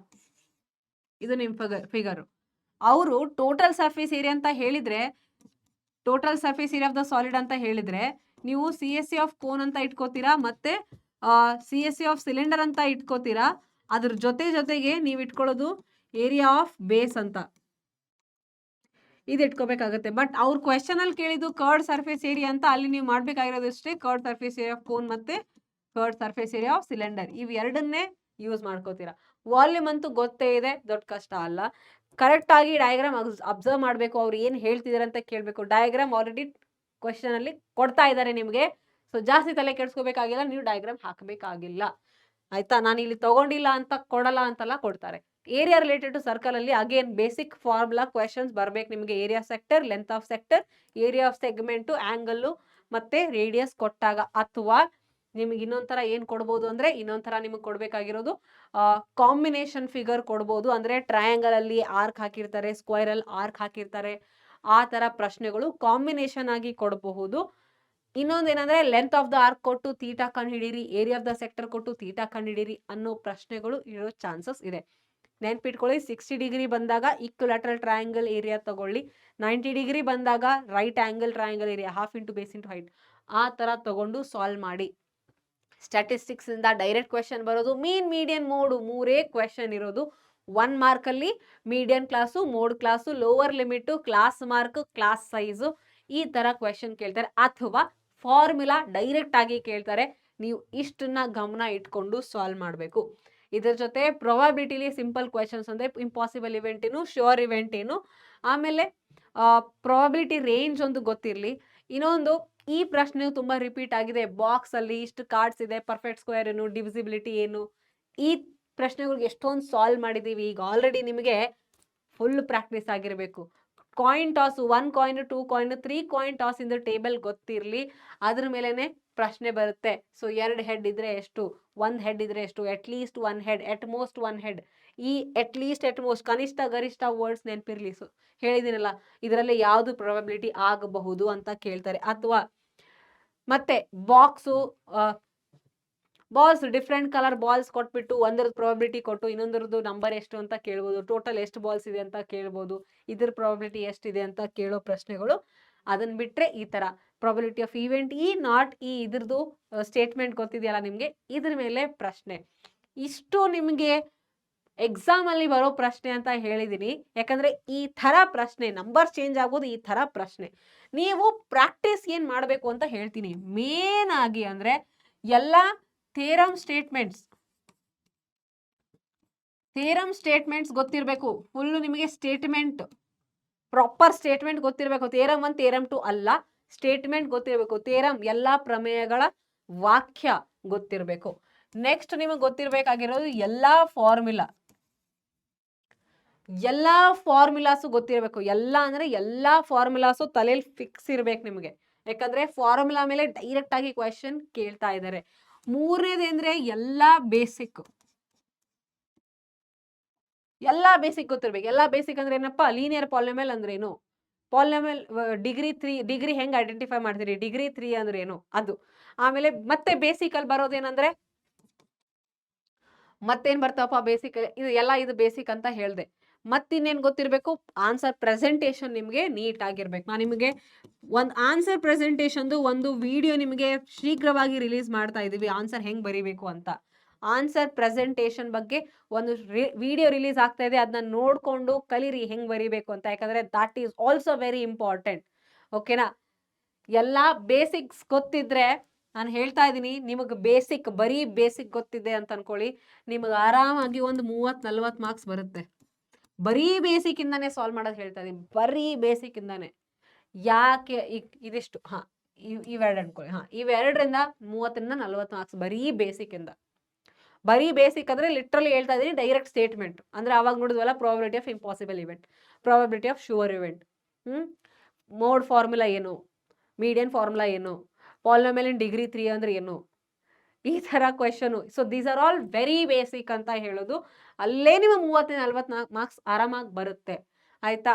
Speaker 1: ಇದು ನಿಮ್ ಫಿಗರ್. ಅವರು ಟೋಟಲ್ ಸರ್ಫೇಸ್ ಏರಿಯಾ ಅಂತ ಹೇಳಿದ್ರೆ, total surface area of the solid ಅಂತ ಹೇಳಿದ್ರೆ, ನೀವು CSA ಆಫ್ ಕೋನ್ ಅಂತ ಇಟ್ಕೋತೀರಾ, ಮತ್ತೆ CSA ಆಫ್ ಸಿಲಿಂಡರ್ ಅಂತ ಇಟ್ಕೋತೀರಾ. ಅದ್ರ ಜೊತೆಗೆ ನೀವು ಇಟ್ಕೊಳ್ಳೋದು ಏರಿಯಾ ಆಫ್ ಬೇಸ್ ಅಂತ ಇದು ಇಟ್ಕೋಬೇಕಾಗುತ್ತೆ. ಬಟ್ ಅವ್ರ ಕ್ವೆಶನ್ ಅಲ್ಲಿ ಕೇಳಿದ್ದು ಕರ್ಡ್ ಸರ್ಫೇಸ್ ಏರಿಯಾ ಅಂತ, ಅಲ್ಲಿ ನೀವು ಮಾಡ್ಬೇಕಾಗಿರೋದು ಅಷ್ಟೇ curved surface area of cone ಮತ್ತೆ curved surface area of cylinder, ಇವ್ ಎರಡನ್ನೇ ಯೂಸ್ ಮಾಡ್ಕೋತೀರಾ. ವಾಲ್ಯೂಮ್ ಅಂತೂ ಗೊತ್ತೇ ಇದೆ, ದೊಡ್ಡ ಕಷ್ಟ ಅಲ್ಲ. ಕರೆಕ್ಟ್ ಆಗಿ ಡಯಾಗ್ರಾಮ್ ಅಬ್ಸರ್ವ್ ಮಾಡಬೇಕು, ಅವ್ರು ಏನ್ ಹೇಳ್ತಿದಾರೆ ಅಂತ ಕೇಳಬೇಕು. ಡಯಾಗ್ರಾಮ್ ಆಲ್ರೆಡಿ ಕ್ವೆಶನ್ ಅಲ್ಲಿ ಕೊಡ್ತಾ ಇದ್ದಾರೆ ನಿಮ್ಗೆ, ಸೊ ಜಾಸ್ತಿ ತಲೆ ಕೆಡ್ಸ್ಕೋಬೇಕಾಗಿಲ್ಲ, ನೀವು ಡಯಾಗ್ರಾಮ್ ಹಾಕಬೇಕಾಗಿಲ್ಲ, ಆಯ್ತಾ. ನಾನು ಇಲ್ಲಿ ತಗೊಂಡಿಲ್ಲ ಅಂತ ಕೊಡಲ್ಲ ಅಂತಲ್ಲ, ಕೊಡ್ತಾರೆ. ಏರಿಯಾ ರಿಲೇಟೆಡ್ ಟು ಸರ್ಕಲ್ ಅಲ್ಲಿ ಅಗೇನ್ ಬೇಸಿಕ್ ಫಾರ್ಮುಲಾ ಕ್ವೆಶನ್ಸ್ ಬರ್ಬೇಕು ನಿಮಗೆ. Area sector, length of sector, area of segment, angle ಮತ್ತೆ ರೇಡಿಯಸ್ ಕೊಟ್ಟಾಗ, ಅಥವಾ ನಿಮ್ಗೆ ಇನ್ನೊಂಥರ ಏನ್ ಕೊಡ್ಬೋದು ಅಂದ್ರೆ, ಇನ್ನೊಂಥರ ನಿಮಗೆ ಕೊಡ್ಬೇಕಾಗಿರೋದು ಕಾಂಬಿನೇಷನ್ ಫಿಗರ್ ಕೊಡ್ಬೋದು. ಅಂದ್ರೆ ಟ್ರಯಾಂಗಲ್ ಅಲ್ಲಿ ಆರ್ಕ್ ಹಾಕಿರ್ತಾರೆ, ಸ್ಕ್ವೈರ್ ಅಲ್ಲಿ ಆರ್ಕ್ ಹಾಕಿರ್ತಾರೆ, ಆ ತರ ಪ್ರಶ್ನೆಗಳು ಕಾಂಬಿನೇಷನ್ ಆಗಿ ಕೊಡಬಹುದು. ಇನ್ನೊಂದೇನಂದ್ರೆ ಲೆಂತ್ ಆಫ್ ದ ಆರ್ಕ್ ಕೊಟ್ಟು ತೀಟಾ ಕಂಡುಹಿಡೀರಿ, ಏರಿಯಾ ಆಫ್ ದ ಸೆಕ್ಟರ್ ಕೊಟ್ಟು ತೀಟಾ ಕಂಡುಹಿಡೀರಿ ಅನ್ನೋ ಪ್ರಶ್ನೆಗಳು ಇರೋ ಚಾನ್ಸಸ್ ಇದೆ. ನೆನ್ಪಿಟ್ಕೊಳ್ಳಿ, 60 ಡಿಗ್ರಿ ಬಂದಾಗ ಈಕ್ವಲ್ಯಾಟರಲ್ ಟ್ರಯಾಂಗಲ್ ಏರಿಯಾ ತಗೊಳ್ಳಿ, 90 ಡಿಗ್ರಿ ಬಂದಾಗ right angle triangle area, half into base into height, ಆ ತರ ತಗೊಂಡು ಸಾಲ್ವ್ ಮಾಡಿ. ಸ್ಟ್ಯಾಟಿಸ್ಟಿಕ್ಸ್ ಇಂದ ಡೈರೆಕ್ಟ್ ಕ್ವೆಶನ್ ಬರೋದು. ಮೀನ್, ಮೀಡಿಯನ್, ಮೋಡ್ ಮೂರೇ ಕ್ವೆಶನ್ ಇರೋದು 1 ಮಾರ್ಕ್ ಅಲ್ಲಿ. Median class, mode class, lower limit, class mark, class size, ಈ ತರ ಕ್ವೆಶನ್ ಕೇಳ್ತಾರೆ. ಅಥವಾ ಫಾರ್ಮುಲಾ ಡೈರೆಕ್ಟ್ ಆಗಿ ಕೇಳ್ತಾರೆ. ನೀವು ಇಷ್ಟನ್ನ ಗಮನ ಇಟ್ಕೊಂಡು ಸಾಲ್ವ್ ಮಾಡಬೇಕು. ಇದ್ರ ಜೊತೆ ಪ್ರೊಬಬಿಲಿಟಿಲಿ ಸಿಂಪಲ್ ಕ್ವೆಶನ್ಸ್ ಅಂದ್ರೆ ಇಂಪಾಸಿಬಲ್ ಇವೆಂಟ್ ಏನು, ಶ್ಯೂರ್ ಇವೆಂಟ್ ಏನು, ಆಮೇಲೆ ಪ್ರೊಬಬಿಲಿಟಿ ರೇಂಜ್ ಒಂದು ಗೊತ್ತಿರಲಿ. ಇನ್ನೊಂದು, ಈ ಪ್ರಶ್ನೆ ತುಂಬಾ ರಿಪೀಟ್ ಆಗಿದೆ, ಬಾಕ್ಸ್ ಅಲ್ಲಿ ಇಷ್ಟು ಕಾರ್ಡ್ಸ್ ಇದೆ, ಪರ್ಫೆಕ್ಟ್ ಸ್ಕ್ವೇರ್ ಏನು, ಡಿವಿಸಿಬಿಲಿಟಿ ಏನು, ಈ ಪ್ರಶ್ನೆಗಳಿಗೆ ಎಷ್ಟೊಂದು ಸಾಲ್ವ್ ಮಾಡಿದೀವಿ. ಈಗ ಆಲ್ರೆಡಿ ನಿಮಗೆ ಫುಲ್ ಪ್ರಾಕ್ಟೀಸ್ ಆಗಿರಬೇಕು. Coin toss, 1 coin, 2 coin, 3 coin toss ಇಂದ ಟೇಬಲ್ ಗೊತ್ತಿರಲಿ, ಅದ್ರ ಮೇಲೆನೆ ಪ್ರಶ್ನೆ ಬರುತ್ತೆ. ಸೊ 2 ಹೆಡ್ ಇದ್ರೆ ಎಷ್ಟು, 1 ಹೆಡ್ ಇದ್ರೆ ಎಷ್ಟು, at least 1 head, at most 1 head. ಈ ಅಟ್ ಲೀಸ್ಟ್, ಎಟ್ ಮೋಸ್ಟ್, ಕನಿಷ್ಠ ಗರಿಷ್ಠ ವರ್ಡ್ಸ್ ನೆನಪಿರ್ಲಿ. ಸೊ ಹೇಳಿದಿನಲ್ಲ, ಇದರಲ್ಲಿ ಯಾವ್ದು ಪ್ರೊಬಬಿಲಿಟಿ ಆಗಬಹುದು ಅಂತ ಕೇಳ್ತಾರೆ. ಅಥವಾ ಮತ್ತೆ box, balls, different colour balls ಕೊಟ್ಬಿಟ್ಟು ಒಂದರದ್ದು ಪ್ರೊಬಬಿಲಿಟಿ ಕೊಟ್ಟು ಇನ್ನೊಂದರದ್ದು ನಂಬರ್ ಎಷ್ಟು ಅಂತ ಕೇಳ್ಬೋದು. ಟೋಟಲ್ ಎಷ್ಟು ಬಾಲ್ಸ್ ಇದೆ ಅಂತ ಕೇಳ್ಬೋದು, ಇದ್ರ ಪ್ರೊಬಬಿಲಿಟಿ ಎಷ್ಟಿದೆ ಅಂತ ಕೇಳೋ ಪ್ರಶ್ನೆಗಳು. ಅದನ್ನ ಬಿಟ್ರೆ ಈ ತರ ಪ್ರೊಬಬಿಲಿಟಿ ಆಫ್ ಈವೆಂಟ್ ಈ ನಾಟ್ ಈ ಇದ್ರದ್ದು ಸ್ಟೇಟ್ಮೆಂಟ್ ಗೊತ್ತಿದೆಯಲ್ಲ ನಿಮ್ಗೆ, ಇದ್ರ ಮೇಲೆ ಪ್ರಶ್ನೆ. ಇಷ್ಟು ನಿಮ್ಗೆ ಎಕ್ಸಾಮ್ ಅಲ್ಲಿ ಬರೋ ಪ್ರಶ್ನೆ ಅಂತ ಹೇಳಿದೀನಿ. ಯಾಕಂದ್ರೆ ಈ ತರ ಪ್ರಶ್ನೆ, ನಂಬರ್ ಚೇಂಜ್ ಆಗೋದು ಈ ತರ ಪ್ರಶ್ನೆ. ನೀವು ಪ್ರಾಕ್ಟೀಸ್ ಏನ್ ಮಾಡ್ಬೇಕು ಅಂತ ಹೇಳ್ತೀನಿ. ಮೇನ್ ಆಗಿ ಅಂದ್ರೆ ಎಲ್ಲಾ ಥಿಯರಮ್ ಸ್ಟೇಟ್ಮೆಂಟ್ಸ್ ಗೊತ್ತಿರಬೇಕು. ಫುಲ್ ನಿಮಗೆ ಸ್ಟೇಟ್ಮೆಂಟ್, ಪ್ರಾಪರ್ ಸ್ಟೇಟ್ಮೆಂಟ್ ಗೊತ್ತಿರಬೇಕು. ಥಿಯರಮ್ 1 ಥಿಯರಮ್ 2 ಅಲ್ಲ, ಸ್ಟೇಟ್ಮೆಂಟ್ ಗೊತ್ತಿರಬೇಕು. ಥಿಯರಮ್ ಎಲ್ಲಾ ಪ್ರಮೇಯಗಳ ವಾಕ್ಯ ಗೊತ್ತಿರಬೇಕು. ನೆಕ್ಸ್ಟ್ ನಿಮಗೆ ಗೊತ್ತಿರಬೇಕಾಗಿರೋದು ಎಲ್ಲಾ ಫಾರ್ಮುಲಾಸು ಗೊತ್ತಿರಬೇಕು. ಎಲ್ಲ ಅಂದ್ರೆ ಎಲ್ಲಾ ಫಾರ್ಮುಲಾಸು ತಲೆಯಲ್ಲಿ ಫಿಕ್ಸ್ ಇರ್ಬೇಕು ನಿಮಗೆ. ಯಾಕಂದ್ರೆ ಫಾರ್ಮುಲಾ ಮೇಲೆ ಡೈರೆಕ್ಟ್ ಆಗಿ ಕ್ವೆಶನ್ ಕೇಳ್ತಾ ಇದ್ದಾರೆ. ಮೂರನೇದು ಅಂದ್ರೆ ಎಲ್ಲಾ ಬೇಸಿಕ್ ಎಲ್ಲ ಬೇಸಿಕ್ ಗೊತ್ತಿರ್ಬೇಕು. ಎಲ್ಲ ಬೇಸಿಕ್ ಅಂದ್ರೆ ಏನಪ್ಪ? ಲೀನಿಯರ್ ಪಾಲಿನಾಮಿಯಲ್ ಅಂದ್ರೆ ಏನು? ಪಾಲಿನಾಮಿಯಲ್ ಡಿಗ್ರಿ ಹೆಂಗ್ ಐಡೆಂಟಿಫೈ ಮಾಡ್ತೀರಿ? ಡಿಗ್ರಿ 3 ಅಂದ್ರೆ ಏನು? ಅದು. ಆಮೇಲೆ ಮತ್ತೆ ಬೇಸಿಕ್ ಅಲ್ಲಿ ಬರೋದೇನಂದ್ರೆ ಮತ್ತೇನ್ ಬರ್ತಾವಪ್ಪ ಬೇಸಿಕ್ ಇದು ಎಲ್ಲ ಇದು ಬೇಸಿಕ್ ಅಂತ ಹೇಳ್ದೆ. ಮತ್ತಿನ್ನೇನ್ ಗೊತ್ತಿರ್ಬೇಕು? ಆನ್ಸರ್ ಪ್ರೆಸೆಂಟೇಷನ್ ನಿಮ್ಗೆ ನೀಟ್ ಆಗಿರ್ಬೇಕು. ನಾನು ನಿಮಗೆ ಒಂದು ಆನ್ಸರ್ ಪ್ರೆಸೆಂಟೇಷನ್ದು ಒಂದು ವಿಡಿಯೋ ನಿಮಗೆ ಶೀಘ್ರವಾಗಿ ರಿಲೀಸ್ ಮಾಡ್ತಾ ಇದೀವಿ. ಆನ್ಸರ್ ಹೆಂಗ್ ಬರಿಬೇಕು ಅಂತ. ಆನ್ಸರ್ ಪ್ರೆಸೆಂಟೇಷನ್ ಬಗ್ಗೆ ಒಂದು ವಿಡಿಯೋ ರಿಲೀಸ್ ಆಗ್ತಾ ಇದೆ. ಅದನ್ನ ನೋಡ್ಕೊಂಡು ಕಲೀರಿ ಹೆಂಗ್ ಬರಿಬೇಕು ಅಂತ. ಯಾಕಂದ್ರೆ that is also very important. ಓಕೆನಾ? ಎಲ್ಲಾ ಬೇಸಿಕ್ಸ್ ಗೊತ್ತಿದ್ರೆ ನಾನು ಹೇಳ್ತಾ ಇದ್ದೀನಿ, ನಿಮಗೆ ಬೇಸಿಕ್ ಬರೀ ಬೇಸಿಕ್ ಗೊತ್ತಿದೆ ಅಂತ ಅನ್ಕೊಳ್ಳಿ, ನಿಮಗೆ ಆರಾಮಾಗಿ ಒಂದು 30-40 ಮಾರ್ಕ್ಸ್ ಬರುತ್ತೆ. ಬರೀ ಬೇಸಿಕ್ ಇಂದಾನೆ ಸಾಲ್ವ್ ಮಾಡೋದು ಹೇಳ್ತಾ ಇದೀನಿ. ಬರೀ ಬೇಸಿಕ್ ಇಂದಾನೆ. ಯಾಕೆ ಇದಿಷ್ಟು ಇವೆರಡು ಅನ್ಕೊಳ್ಳಿ. ಇವೆರಡರಿಂದ 30-40 ಮಾರ್ಕ್ಸ್ ಬರೀ ಬೇಸಿಕ್ ಇಂದ. ಬರೀ ಬೇಸಿಕ್ ಅಂದ್ರೆ ಲಿಟ್ರಲಿ ಹೇಳ್ತಾ ಇದೀನಿ, ಡೈರೆಕ್ಟ್ ಸ್ಟೇಟ್ಮೆಂಟ್. ಅಂದ್ರೆ ಅವಾಗ ನೋಡಿದ್ವಲ್ಲ, probability of impossible event, probability of sure event, mode formula ಏನು, ಮೀಡಿಯನ್ ಫಾರ್ಮುಲಾ ಏನು, ಪಾಲಿನಾಮಿಯಲ್ ಇನ್ ಡಿಗ್ರಿ 3 ಅಂದ್ರೆ ಏನು, ಈ ತರ ಕ್ವೆಶನ್. So these are all very basic ಅಂತ ಹೇಳೋದು. ಅಲ್ಲೇ ನಿಮ್ಮ 30-40 ಮಾರ್ಕ್ಸ್ ಆರಾಮಾಗಿ ಬರುತ್ತೆ. ಆಯ್ತಾ?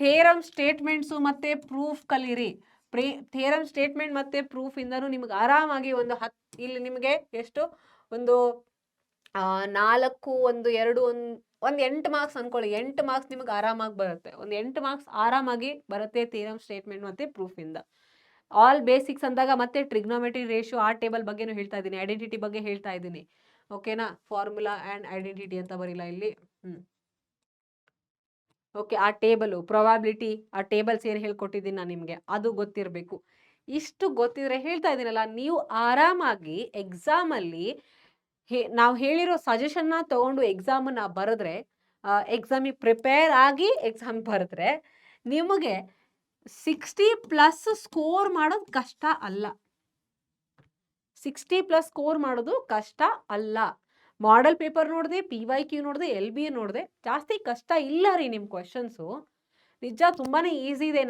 Speaker 1: ಥೇರಮ್ ಸ್ಟೇಟ್ಮೆಂಟ್ಸು ಮತ್ತೆ ಪ್ರೂಫ್ ಕಲೀರಿ. ಥೇರಮ್ ಸ್ಟೇಟ್ಮೆಂಟ್ ಮತ್ತೆ ಪ್ರೂಫ್ ಇಂದನೂ ನಿಮ್ಗೆ ಆರಾಮಾಗಿ ಇಲ್ಲಿ ನಿಮಗೆ ಎಷ್ಟು ಒಂದು 4 1 2 ಒಂದು 8 ಮಾರ್ಕ್ಸ್ ಅನ್ಕೊಳ್ಳಿ. 8 ಮಾರ್ಕ್ಸ್ ನಿಮ್ಗೆ ಆರಾಮಾಗಿ ಬರುತ್ತೆ. ಒಂದು 8 ಮಾರ್ಕ್ಸ್ ಆರಾಮಾಗಿ ಬರುತ್ತೆ ಥಿಯರಮ್ ಸ್ಟೇಟ್ಮೆಂಟ್ ಮತ್ತೆ ಪ್ರೂಫ್ ಇಂದ. ಆಲ್ ಬೇಸಿಕ್ಸ್ ಅಂದಾಗ ಮತ್ತೆ ಟ್ರಿಗ್ನೋಮೆಟ್ರಿ ರೇಷಿಯೋ ಆ ಟೇಬಲ್ ಬಗ್ಗೆನೂ ಹೇಳ್ತಾ ಇದ್ದೀನಿ, ಐಡೆಂಟಿಟಿ ಬಗ್ಗೆ ಹೇಳ್ತಾ ಇದ್ದೀನಿ. ಓಕೆನಾ? ಫಾರ್ಮುಲಾ ಅಂಡ್ ಐಡೆಂಟಿಟಿ ಅಂತ ಬರಿಲ್ಲ ಇಲ್ಲಿ. ಓಕೆ, ಆ ಟೇಬಲು ಪ್ರಾಬಬಿಲಿಟಿ, ಆ ಟೇಬಲ್ಸ್ ಏನು ಹೇಳ್ಕೊಟ್ಟಿದ್ದೀನಿ ನಾನು ನಿಮಗೆ, ಅದು ಗೊತ್ತಿರಬೇಕು. ಇಷ್ಟು ಗೊತ್ತಿದ್ರೆ ಹೇಳ್ತಾ ಇದ್ದೀನಲ್ಲ, ನೀವು ಆರಾಮಾಗಿ ಎಕ್ಸಾಮಲ್ಲಿ ನಾವು ಹೇಳಿರೋ ಸಜೆಷನ್ನ ತಗೊಂಡು ಎಕ್ಸಾಮನ್ನ ಬರೆದ್ರೆ, ಎಕ್ಸಾಮಿಗೆ ಪ್ರಿಪೇರ್ ಆಗಿ ಎಕ್ಸಾಮ್ ಬರೆದ್ರೆ ನಿಮಗೆ 60+ ಸ್ಕೋರ್ ಮಾಡೋದು ಕಷ್ಟ ಅಲ್ಲ. 60+ ಸ್ಕೋರ್ ಮಾಡೋದು ಕಷ್ಟ ಅಲ್ಲ. ಮಾಡೆಲ್ ಪೇಪರ್ ನೋಡಿದೆ, PYQ ನೋಡಿದೆ, LB ನೋಡಿದೆ, ಜಾಸ್ತಿ ಕಷ್ಟ ಇಲ್ಲ ರೀ ನಿಮ್ಮ ಕ್ವಶನ್ಸು. ನಿಜ ತುಂಬಾನೇ ಈಸಿ ಇದೆ.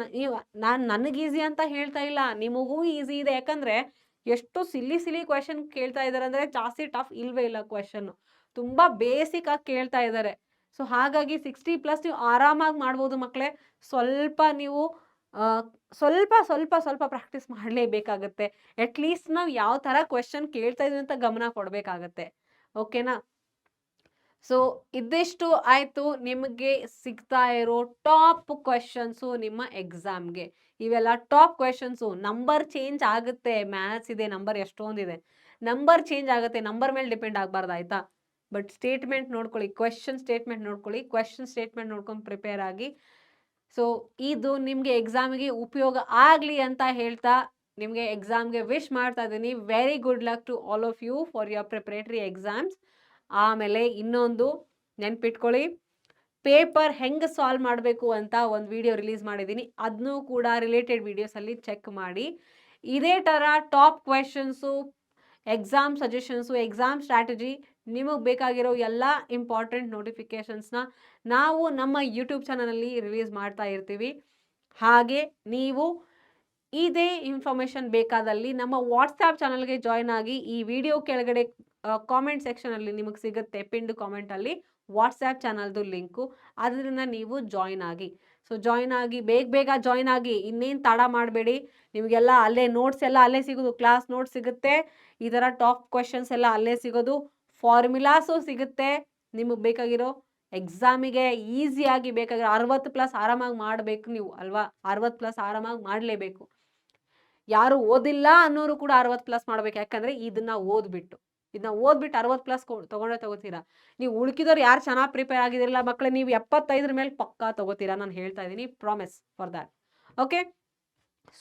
Speaker 1: ನಾನು ನನಗೆ ಈಸಿ ಅಂತ ಹೇಳ್ತಾ ಇಲ್ಲ, ನಿಮಗೂ ಈಸಿ ಇದೆ. ಯಾಕಂದ್ರೆ ಎಷ್ಟು ಸಿಲಿ ಕ್ವೆಶನ್ ಕೇಳ್ತಾ ಇದ್ದಾರೆ ಅಂದ್ರೆ ಜಾಸ್ತಿ ಟಫ್ ಇಲ್ವೇ ಇಲ್ಲ ಕ್ವೆಶನ್. ತುಂಬಾ ಬೇಸಿಕ್ ಆಗಿ ಕೇಳ್ತಾ ಇದ್ದಾರೆ. ಸೊ ಹಾಗಾಗಿ 60+ ನೀವು ಆರಾಮಾಗಿ ಮಾಡ್ಬೋದು ಮಕ್ಕಳೇ. ಸ್ವಲ್ಪ ನೀವು ಸ್ವಲ್ಪ ಪ್ರಾಕ್ಟೀಸ್ ಮಾಡಲೇಬೇಕಾಗತ್ತೆ. ಅಟ್ಲೀಸ್ಟ್ ನಾವು ಯಾವ ತರ ಕ್ವೆಶನ್ ಕೇಳ್ತಾ ಇದೀವಿ ಅಂತ ಗಮನ ಕೊಡಬೇಕಾಗತ್ತೆ. ಓಕೆನಾ? ಸೊ ಇದಿಷ್ಟು ಆಯ್ತು ನಿಮಗೆ ಸಿಗ್ತಾ ಇರೋ ಟಾಪ್ ಕ್ವೆಶನ್ಸು ನಿಮ್ಮ ಎಕ್ಸಾಮ್ಗೆ. ಇವೆಲ್ಲ ಟಾಪ್ ಕ್ವೆಶನ್ಸು. ನಂಬರ್ ಚೇಂಜ್ ಆಗುತ್ತೆ. ಮ್ಯಾಥ್ಸ್ ಇದೆ, ನಂಬರ್ ಎಷ್ಟೊಂದಿದೆ, ನಂಬರ್ ಚೇಂಜ್ ಆಗುತ್ತೆ. ನಂಬರ್ ಮೇಲೆ ಡಿಪೆಂಡ್ ಆಗಬಾರ್ದು, ಆಯ್ತಾ? ಬಟ್ ಸ್ಟೇಟ್ಮೆಂಟ್ ನೋಡ್ಕೊಳ್ಳಿ, ಕ್ವೆಶನ್ ಸ್ಟೇಟ್ಮೆಂಟ್ ನೋಡ್ಕೊಳ್ಳಿ, ಕ್ವೆಶನ್ ಸ್ಟೇಟ್ಮೆಂಟ್ ನೋಡ್ಕೊಂಡು ಪ್ರಿಪೇರ್ ಆಗಿ. ಸೊ ಇದು ನಿಮಗೆ ಎಕ್ಸಾಮಿಗೆ ಉಪಯೋಗ ಆಗಲಿ ಅಂತ ಹೇಳ್ತಾ ನಿಮಗೆ ಎಕ್ಸಾಮ್ಗೆ ವಿಶ್ ಮಾಡ್ತಾ ಇದ್ದೀನಿ. Very good luck to all of you for your preparatory exams. ಆಮೇಲೆ ಇನ್ನೊಂದು ನೆನ್ಪಿಟ್ಕೊಳ್ಳಿ, ಪೇಪರ್ ಹೆಂಗೆ ಸಾಲ್ವ್ ಮಾಡಬೇಕು ಅಂತ ಒಂದು ವಿಡಿಯೋ ರಿಲೀಸ್ ಮಾಡಿದ್ದೀನಿ. ಅದನ್ನೂ ಕೂಡ ರಿಲೇಟೆಡ್ ವಿಡಿಯೋಸಲ್ಲಿ ಚೆಕ್ ಮಾಡಿ. ಇದೇ ಥರ top questions, exam suggestions, exam strategy, ನಿಮಗೆ ಬೇಕಾಗಿರೋ ಎಲ್ಲ ಇಂಪಾರ್ಟೆಂಟ್ ನೋಟಿಫಿಕೇಷನ್ಸ್ನ ನಾವು ನಮ್ಮ ಯೂಟ್ಯೂಬ್ ಚಾನಲಲ್ಲಿ ರಿಲೀಸ್ ಮಾಡ್ತಾ ಇರ್ತೀವಿ. ಹಾಗೆ ನೀವು ಇದೇ ಇನ್ಫಾರ್ಮೇಷನ್ ಬೇಕಾದಲ್ಲಿ ನಮ್ಮ ವಾಟ್ಸ್ಆ್ಯಪ್ ಚಾನಲ್ಗೆ ಜಾಯ್ನ್ ಆಗಿ. ಈ ವಿಡಿಯೋ ಕೆಳಗಡೆ ಕಾಮೆಂಟ್ ಸೆಕ್ಷನಲ್ಲಿ ನಿಮಗೆ ಸಿಗುತ್ತೆ, ಪಿನ್ಡ್ ಕಾಮೆಂಟಲ್ಲಿ ವಾಟ್ಸ್ಆ್ಯಪ್ ಚಾನಲ್ದು ಲಿಂಕು. ಅದರಿಂದ ನೀವು ಜಾಯ್ನ್ ಆಗಿ. ಸೊ ಜಾಯ್ನ್ ಆಗಿ, ಬೇಗ ಜಾಯ್ನ್ ಆಗಿ, ಇನ್ನೇನು ತಡ ಮಾಡಬೇಡಿ. ನಿಮಗೆಲ್ಲ ಅಲ್ಲೇ ನೋಟ್ಸ್ ಎಲ್ಲ ಅಲ್ಲೇ ಸಿಗೋದು, ಕ್ಲಾಸ್ ನೋಟ್ಸ್ ಸಿಗುತ್ತೆ, ಈ ಥರ ಟಾಪ್ ಕ್ವೆಶನ್ಸ್ ಎಲ್ಲ ಅಲ್ಲೇ ಸಿಗೋದು, ಫಾರ್ಮುಲಾಸು ಸಿಗುತ್ತೆ. ನಿಮಗೆ ಬೇಕಾಗಿರೋ ಎಕ್ಸಾಮಿಗೆ ಈಸಿಯಾಗಿ ಬೇಕಾಗಿರೋ 60+ ಆರಾಮಾಗಿ ಮಾಡಬೇಕು ನೀವು ಅಲ್ವಾ? 60+ ಆರಾಮಾಗಿ ಮಾಡಲೇಬೇಕು. ಯಾರು ಓದಿಲ್ಲ ಅನ್ನೋರು ಕೂಡ 60+ ಮಾಡ್ಬೇಕು. ಯಾಕಂದರೆ ಇದನ್ನ ಓದ್ಬಿಟ್ಟು 60+ ತಗೋತೀರಾ. ನೀವು ಉಳ್ಕಿದವ್ರು ಯಾರು ಚೆನ್ನಾಗಿ ಪ್ರಿಪೇರ್ ಆಗಿದಿರಲ್ಲ ಮಕ್ಕಳೇ, ನೀವು 75 ಮೇಲೆ ಪಕ್ಕಾ ತಗೋತೀರಾ, ನಾನು ಹೇಳ್ತಾ ಇದ್ದೀನಿ, promise for that. Okay?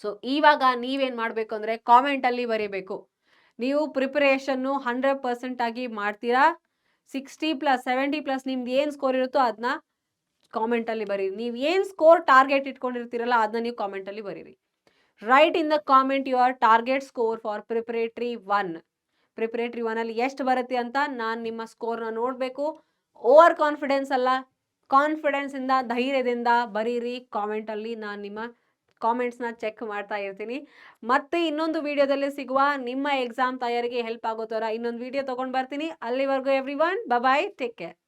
Speaker 1: So ಇವಾಗ ನೀವೇನು ಮಾಡಬೇಕು ಅಂದರೆ ಕಾಮೆಂಟಲ್ಲಿ ಬರೀಬೇಕು, ನೀವು ಪ್ರಿಪರೇಷನ್ನು 100% ಆಗಿ ಮಾಡ್ತೀರಾ. 60+, 70+ ನಿಮ್ದು ಏನು ಸ್ಕೋರ್ ಇರುತ್ತೋ ಅದನ್ನ ಕಾಮೆಂಟಲ್ಲಿ ಬರೀರಿ. ನೀವು ಏನು ಸ್ಕೋರ್ ಟಾರ್ಗೆಟ್ ಇಟ್ಕೊಂಡಿರ್ತೀರಲ್ಲ ಅದನ್ನ ನೀವು ಕಾಮೆಂಟಲ್ಲಿ ಬರೀರಿ. Write in the comment your target score for preparatory 1. Preparatory 1ಅಲ್ಲಿ ಎಷ್ಟು ಬರುತ್ತೆ ಅಂತ ನಾನು ನಿಮ್ಮ ಸ್ಕೋರ್ನ ನೋಡಬೇಕು. ಓವರ್ ಕಾನ್ಫಿಡೆನ್ಸ್ ಅಲ್ಲ, ಕಾನ್ಫಿಡೆನ್ಸಿಂದ, ಧೈರ್ಯದಿಂದ ಬರೀರಿ ಕಾಮೆಂಟಲ್ಲಿ. ನಾನು ನಿಮ್ಮ ಕಾಮೆಂಟ್ಸ್ನ ಚೆಕ್ ಮಾಡ್ತಾ ಇರ್ತೀನಿ. ಮತ್ತೆ ಇನ್ನೊಂದು ವಿಡಿಯೋದಲ್ಲಿ ಸಿಗುವ. ನಿಮ್ಮ ಎಕ್ಸಾಮ್ ತಯಾರಿಗೆ ಹೆಲ್ಪ್ ಆಗೋ ಥರ ಇನ್ನೊಂದು ವಿಡಿಯೋ ತೊಗೊಂಡು ಬರ್ತೀನಿ. ಅಲ್ಲಿವರೆಗೂ ಎವ್ರಿ ಒನ್, ಬಾಯ್, ಟೇಕ್ ಕೇರ್.